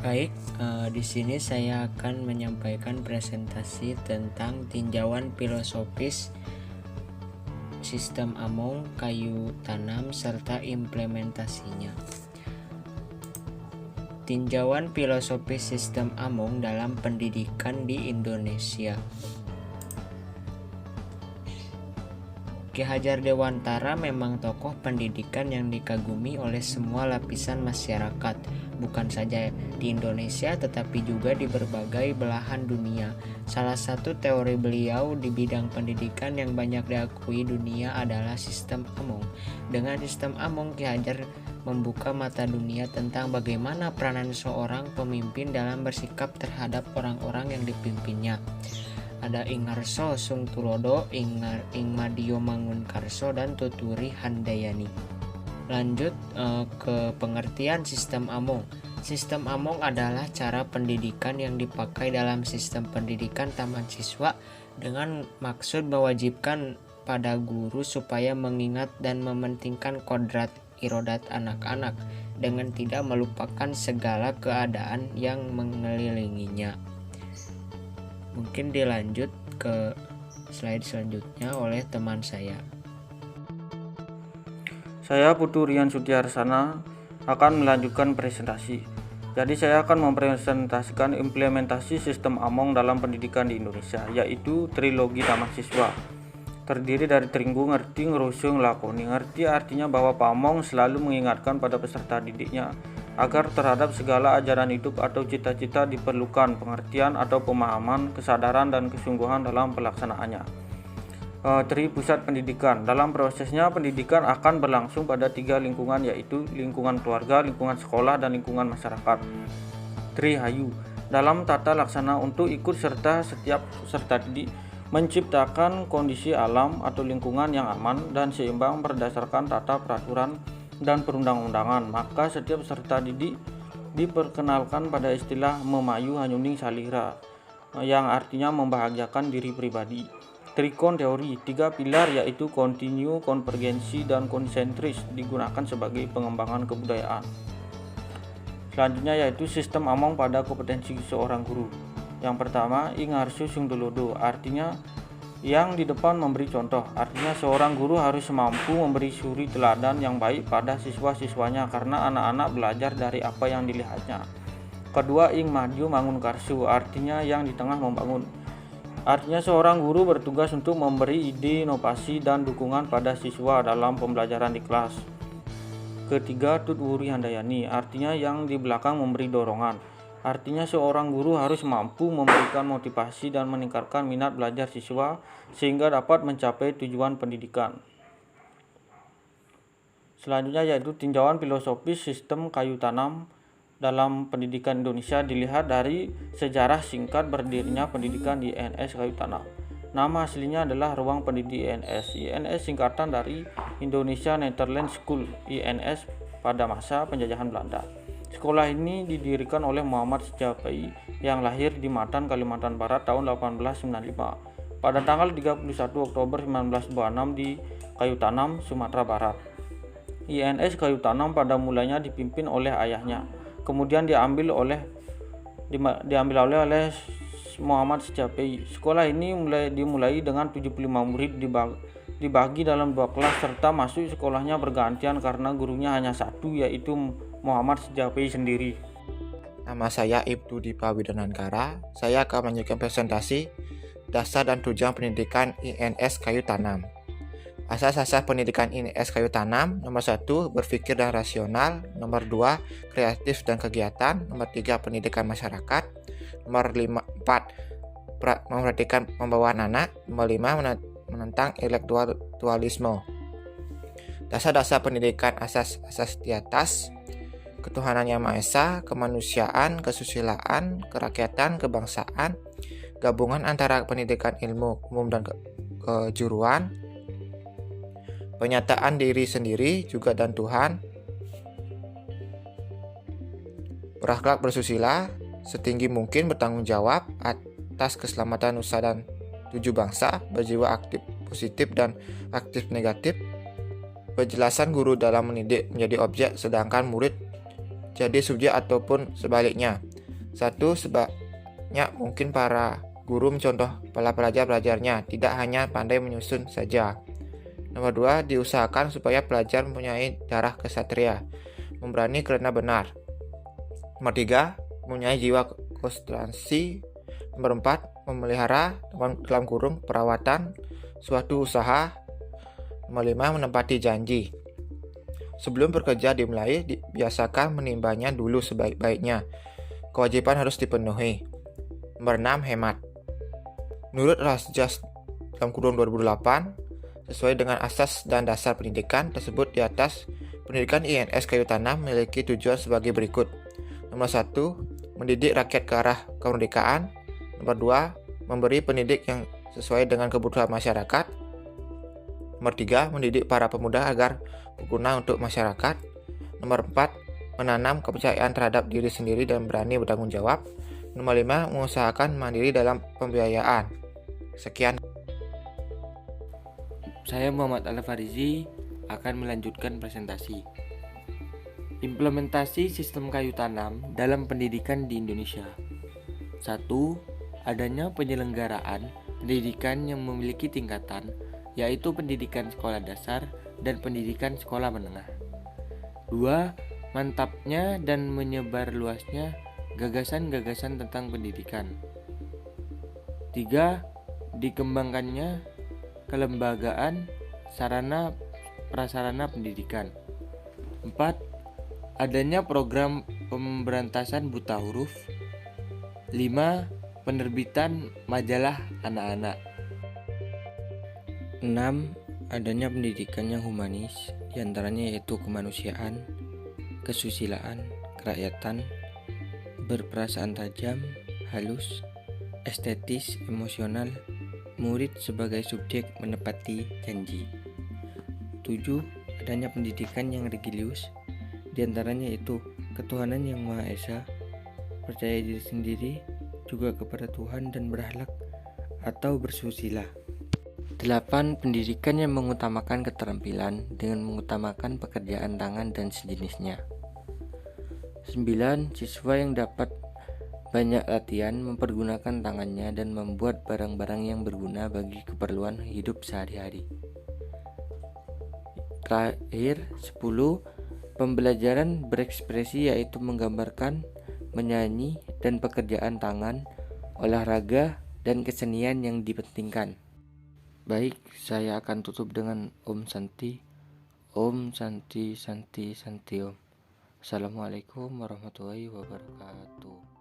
Baik, di sini saya akan menyampaikan presentasi tentang tinjauan filosofis sistem Among kayu tanam serta implementasinya. Tinjauan filosofis sistem Among dalam pendidikan di Indonesia. Ki Hajar Dewantara memang tokoh pendidikan yang dikagumi oleh semua lapisan masyarakat, bukan saja di Indonesia tetapi juga di berbagai belahan dunia. Salah satu teori beliau di bidang pendidikan yang banyak diakui dunia adalah sistem Among. Dengan sistem Among, Ki Hajar membuka mata dunia tentang bagaimana peranan seorang pemimpin dalam bersikap terhadap orang-orang yang dipimpinnya. Ada Ingarso Sung Tulodo, Ingmadio Mangunkarso, dan Tuturi Handayani. Lanjut ke pengertian sistem Among. Sistem Among adalah cara pendidikan yang dipakai dalam sistem pendidikan taman siswa dengan maksud mewajibkan pada guru supaya mengingat dan mementingkan kodrat irodat anak-anak dengan tidak melupakan segala keadaan yang mengelilinginya. Mungkin dilanjut ke slide selanjutnya oleh teman saya. Saya Putu Rian Sutiarsana akan melanjutkan presentasi. Jadi saya akan mempresentasikan implementasi sistem Among dalam pendidikan di Indonesia, yaitu trilogi taman siswa. Terdiri dari Tringgu, Ngerti, Ngerusu, Ngelakoni. Ngerti artinya bahwa Pak Among selalu mengingatkan pada peserta didiknya agar terhadap segala ajaran hidup atau cita-cita diperlukan pengertian atau pemahaman, kesadaran, dan kesungguhan dalam pelaksanaannya. Tri pusat pendidikan. Dalam prosesnya pendidikan akan berlangsung pada 3 lingkungan, yaitu lingkungan keluarga, lingkungan sekolah, dan lingkungan masyarakat. Tri Hayu. Dalam tata laksana untuk ikut serta setiap peserta didik menciptakan kondisi alam atau lingkungan yang aman dan seimbang berdasarkan tata peraturan dan perundang-undangan, maka setiap peserta didik diperkenalkan pada istilah memayu hanyuning salira yang artinya membahagiakan diri pribadi. Trikon teori, 3 pilar yaitu kontinu, konvergensi, dan konsentris digunakan sebagai pengembangan kebudayaan. Selanjutnya yaitu sistem Among pada kompetensi seorang guru. Yang pertama, Ingarsu Sung Tulodo, artinya yang di depan memberi contoh, artinya seorang guru harus mampu memberi suri teladan yang baik pada siswa-siswanya karena anak-anak belajar dari apa yang dilihatnya. Kedua, Ingmadio Mangunkarso, artinya yang di tengah membangun, artinya seorang guru bertugas untuk memberi ide, inovasi, dan dukungan pada siswa dalam pembelajaran di kelas. Ketiga, Tuturi Handayani, artinya yang di belakang memberi dorongan. Artinya seorang guru harus mampu memberikan motivasi dan meningkatkan minat belajar siswa sehingga dapat mencapai tujuan pendidikan. Selanjutnya yaitu tinjauan filosofis sistem kayu tanam dalam pendidikan Indonesia dilihat dari sejarah singkat berdirinya pendidikan di INS Kayu Tanam. Nama aslinya adalah Ruang Pendidik INS. INS singkatan dari Indonesia Netherlands School, INS pada masa penjajahan Belanda. Sekolah ini didirikan oleh Muhammad Sejapei yang lahir di Matan, Kalimantan Barat tahun 1895. Pada tanggal 31 Oktober 1926 di Kayu Tanam, Sumatera Barat. INS Kayu Tanam pada mulanya dipimpin oleh ayahnya, kemudian diambil oleh Muhammad Sejapei. Sekolah ini dimulai dengan 75 murid dibagi dalam 2 kelas serta masuk sekolahnya bergantian karena gurunya hanya satu, yaitu Muhammad Sejapei sendiri. Nama saya Ibtu Dipa Widanantara. Saya akan melanjutkan presentasi dasar dan tujuan pendidikan INS Kayu Tanam. Asas-asas pendidikan INS Kayu Tanam: nomor 1, berpikir dan rasional; nomor 2, kreatif dan kegiatan; nomor 3, pendidikan masyarakat; nomor 4, memperhatikan pembawaan anak; nomor 5, menentang intelektualisme. Dasar-dasar pendidikan asas-asas di atas: ketuhanan yang Maha Esa, kemanusiaan, kesusilaan, kerakyatan, kebangsaan, gabungan antara pendidikan ilmu umum dan kejuruan, penyataan diri sendiri juga dan Tuhan, berakhlak bersusila, setinggi mungkin bertanggung jawab atas keselamatan nusa dan tujuh bangsa, berjiwa aktif positif dan aktif negatif, penjelasan guru dalam mendidik menjadi objek sedangkan murid jadi subjek ataupun sebaliknya, Satu, sebanyak mungkin para guru mencontoh para pelajar-pelajarnya, tidak hanya pandai menyusun saja. Nomor 2, diusahakan supaya pelajar mempunyai darah kesatria, memberani karena benar. Nomor 3, mempunyai jiwa konsentrasi. Nomor 4, memelihara dalam kurung perawatan suatu usaha. Nomor 5, menepati janji. Sebelum bekerja dimulai, biasakan menimbangnya dulu sebaik-baiknya. Kewajiban harus dipenuhi. Nomor 6, hemat. Menurut Rasjas dalam kurung 2008, sesuai dengan asas dan dasar pendidikan tersebut di atas, pendidikan INS Kayu Tanam memiliki tujuan sebagai berikut. Nomor 1, mendidik rakyat ke arah kemerdekaan. Nomor 2, memberi pendidik yang sesuai dengan kebutuhan masyarakat. Nomor 3, mendidik para pemuda agar berguna untuk masyarakat. Nomor 4, menanam kepercayaan terhadap diri sendiri dan berani bertanggung jawab. Nomor 5, mengusahakan mandiri dalam pembiayaan. Sekian. Saya Muhammad Al-Farizi akan melanjutkan presentasi. Implementasi sistem kayu tanam dalam pendidikan di Indonesia. 1. Adanya penyelenggaraan pendidikan yang memiliki tingkatan, yaitu pendidikan sekolah dasar dan pendidikan sekolah menengah. 2. Mantapnya dan menyebar luasnya gagasan-gagasan tentang pendidikan. 3. Dikembangkannya kelembagaan sarana prasarana pendidikan. 4. Adanya program pemberantasan buta huruf. 5. Penerbitan majalah anak-anak. 6. Adanya pendidikan yang humanis, diantaranya yaitu kemanusiaan, kesusilaan, kerakyatan, berperasaan tajam, halus, estetis, emosional, murid sebagai subjek menepati janji. 7. Adanya pendidikan yang religius, diantaranya yaitu ketuhanan yang Maha Esa, percaya diri sendiri, juga kepada Tuhan dan berakhlak atau bersusila. 8. Pendidikan yang mengutamakan keterampilan dengan mengutamakan pekerjaan tangan dan sejenisnya. 9. Siswa yang dapat banyak latihan mempergunakan tangannya dan membuat barang-barang yang berguna bagi keperluan hidup sehari-hari. Terakhir, 10. Pembelajaran berekspresi yaitu menggambarkan, menyanyi, dan pekerjaan tangan, olahraga, dan kesenian yang dipentingkan. Baik, saya akan tutup dengan Om Santi. Om Santi Santi Santi Om. Assalamualaikum warahmatullahi wabarakatuh.